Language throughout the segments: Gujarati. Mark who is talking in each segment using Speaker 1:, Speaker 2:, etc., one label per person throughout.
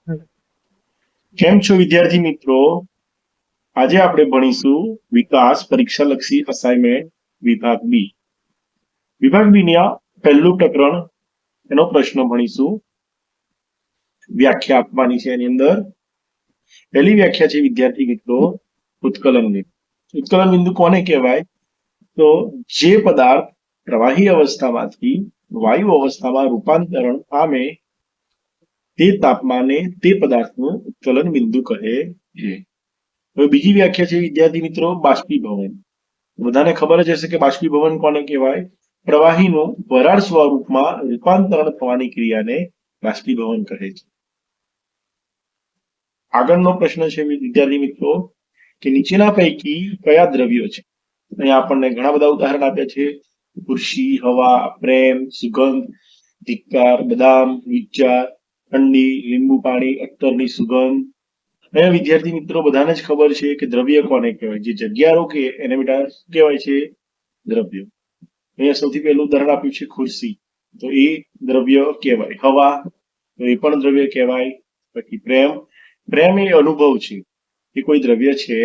Speaker 1: કેમ છો વિદ્યાર્થી મિત્રો? આજે આપણે ભણીશું વિકાસ પરીક્ષાલક્ષી અસાઇનમેન્ટ વિભાગ બી. વિભાગ બી ના પહેલું પ્રકરણ એનો પ્રશ્ન ભણીશું. વ્યાખ્યા આપવાની છે એની અંદર. પહેલી વ્યાખ્યા છે વિદ્યાર્થી મિત્રો ઉત્કલન બિંદુ. ઉત્કલન બિંદુ કોને કહેવાય? તો જે પદાર્થ પ્રવાહી અવસ્થામાંથી વાયુ અવસ્થામાં રૂપાંતરણ પામે તે તાપમાને તે પદાર્થનું ઉત્કલન બિંદુ કહે છે. હવે બીજી વ્યાખ્યા છે વિદ્યાર્થી મિત્રો બાષ્પીભવન. બધાને ખબર જ હશે કે બાષ્પીભવન કોને કહેવાય? પ્રવાહીનું વરાળ સ્વરૂપમાં રૂપાંતરણ થવાની ક્રિયાને બાષ્પીભવન કહે છે. આગળનો પ્રશ્ન છે વિદ્યાર્થી મિત્રો કે નીચેના પૈકી કયા દ્રવ્યો છે? અહીંયા આપણને ઘણા બધા ઉદાહરણ આપ્યા છે. ખુરશી, હવા, પ્રેમ, સુગંધ, ધિક્કાર, બદામ, વિચાર, ઠંડી, લીંબુ પાણી, અત્તરની સુગંધ. અહીંયા વિદ્યાર્થી મિત્રો બધાને જ ખબર છે કે દ્રવ્ય કોને કહેવાય? જે જગ્યા રોકે એને બેટા શું કહેવાય છે? દ્રવ્ય. અહીંયા સૌથી પહેલું ઉદાહરણ આપ્યું છે ખુરશી, તો એ દ્રવ્ય કહેવાય. હવા, તો એ પણ દ્રવ્ય કહેવાય. પછી પ્રેમ, પ્રેમ એ અનુભવ છે, એ કોઈ દ્રવ્ય છે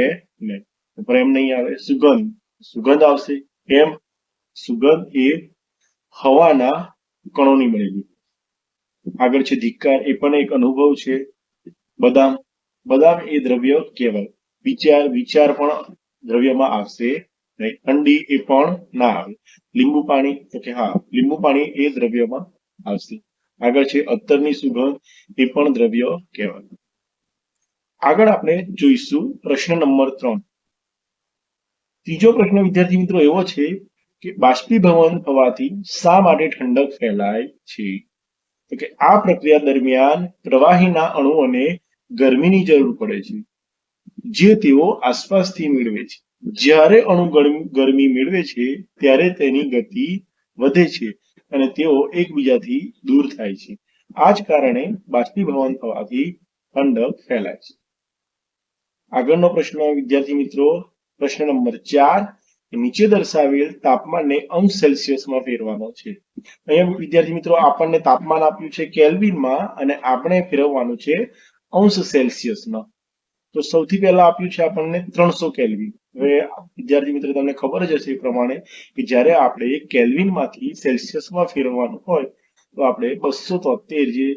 Speaker 1: નહીં, પ્રેમ નહીં આવે. સુગંધ, સુગંધ આવશે. કેમ? સુગંધ એ હવાના કણોની બનેલી. આગળ છે ધિક્કાર, એ પણ એક અનુભવ છે. બદામ, બદામ એ દ્રવ્ય કહેવાય. વિચાર, વિચાર પણ દ્રવ્યમાં આવશે નહીં. ઠંડી એ પણ ના આવે. લીંબુ પાણી, તો કે હા, લીંબુ પાણી એ દ્રવ્યમાં આવશે. આગળ છે અત્તરની સુગંધ, એ પણ દ્રવ્ય કહેવાય. આગળ આપણે જોઈશું પ્રશ્ન નંબર 3. ત્રીજો પ્રશ્ન વિદ્યાર્થી મિત્રો એવો છે કે બાષ્પીભવન થવાથી શા માટે ઠંડક ફેલાય છે? તો કે આ પ્રક્રિયા દરમિયાન પ્રવાહીના અણુઓને ગરમીની જરૂર પડે છે, જે તેઓ આસપાસથી મેળવે છે. જ્યારે અણુ ગરમી મેળવે છે ત્યારે તેની ગતિ વધે છે અને તેઓ એકબીજાથી દૂર થાય છે. આ જ કારણે બાષ્પીભવન થવાથી ઠંડક ફેલાય છે. આગળનો પ્રશ્ન વિદ્યાર્થી મિત્રો પ્રશ્ન નંબર 4. નીચે દર્શાવેલ તાપમાનને અંશ સેલ્સિયસમાં ફેરવાનો છે. અહીંયા વિદ્યાર્થી મિત્રો આપણને તાપમાન આપ્યું છે કેલ્વિનમાં અને આપણે ફેરવવાનું છે અંશ સેલ્સિયસમાં. તો સૌથી પહેલા આપ્યું છે આપણને 300 કેલ્વિન. હવે વિદ્યાર્થી મિત્રો તમને ખબર જ હશે એ પ્રમાણે કે જ્યારે આપણે કેલ્વિનમાંથી સેલ્સિયસમાં ફેરવવાનું હોય તો આપણે 273 જે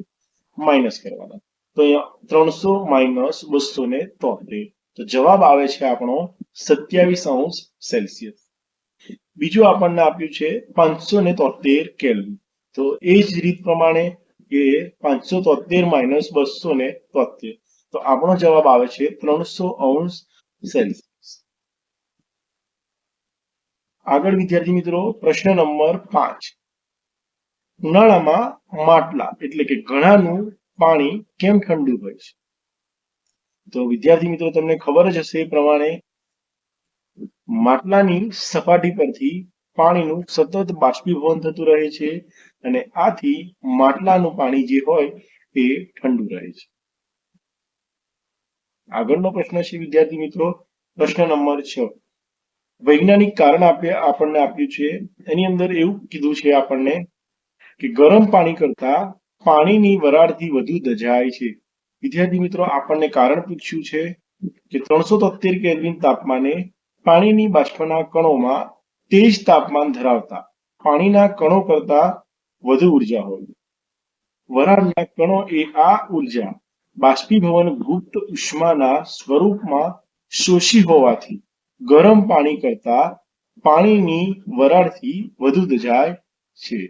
Speaker 1: માઇનસ કરવાના. તો અહીંયા 300 માઇનસ 273, તો જવાબ આવે છે આપણો 27 અંશ સેલ્સિયસ. બીજું આપણને આપ્યું છે 573 કેલ્વિન. તો એ જ રીત પ્રમાણે કે 573 માઇનસ 273, તો આપણો જવાબ આવે છે 300 અંશ સેલ્સિયસ. આગળ વિદ્યાર્થી મિત્રો પ્રશ્ન નંબર 5. ઉનાળામાં માટલા એટલે કે ઘડાનું પાણી કેમ ઠંડુ હોય છે? તો વિદ્યાર્થી મિત્રો તમને ખબર જ હશે એ પ્રમાણે માટલાની સપાટી પરથી પાણીનું સતત બાષ્પીભવન થતું રહે છે અને આથી માટલાનું પાણી જે હોય એ ઠંડુ રહે છે. આગળનો પ્રશ્ન છે વિદ્યાર્થી મિત્રો પ્રશ્ન નંબર 6. વૈજ્ઞાનિક કારણ આપણને આપ્યું છે. એની અંદર એવું કીધું છે આપણને કે ગરમ પાણી કરતા પાણીની વરાળથી વધુ દજાય છે. વિદ્યાર્થી મિત્રો આપણને કારણ પૂછ્યું છે કે 373 કેલ્વિન તાપમાને પાણીની બાષ્પના કણોમાં તેજ તાપમાન ધરાવતા પાણીના કણો કરતા વધુ ઉર્જા હોય. વરાળના કણો એ આ ઉર્જા બાષ્પીભવન ગુપ્ત ઉષ્માના સ્વરૂપમાં શોષી હોવાથી ગરમ પાણી કરતા પાણીની વરાળથી વધુ દજાય છે.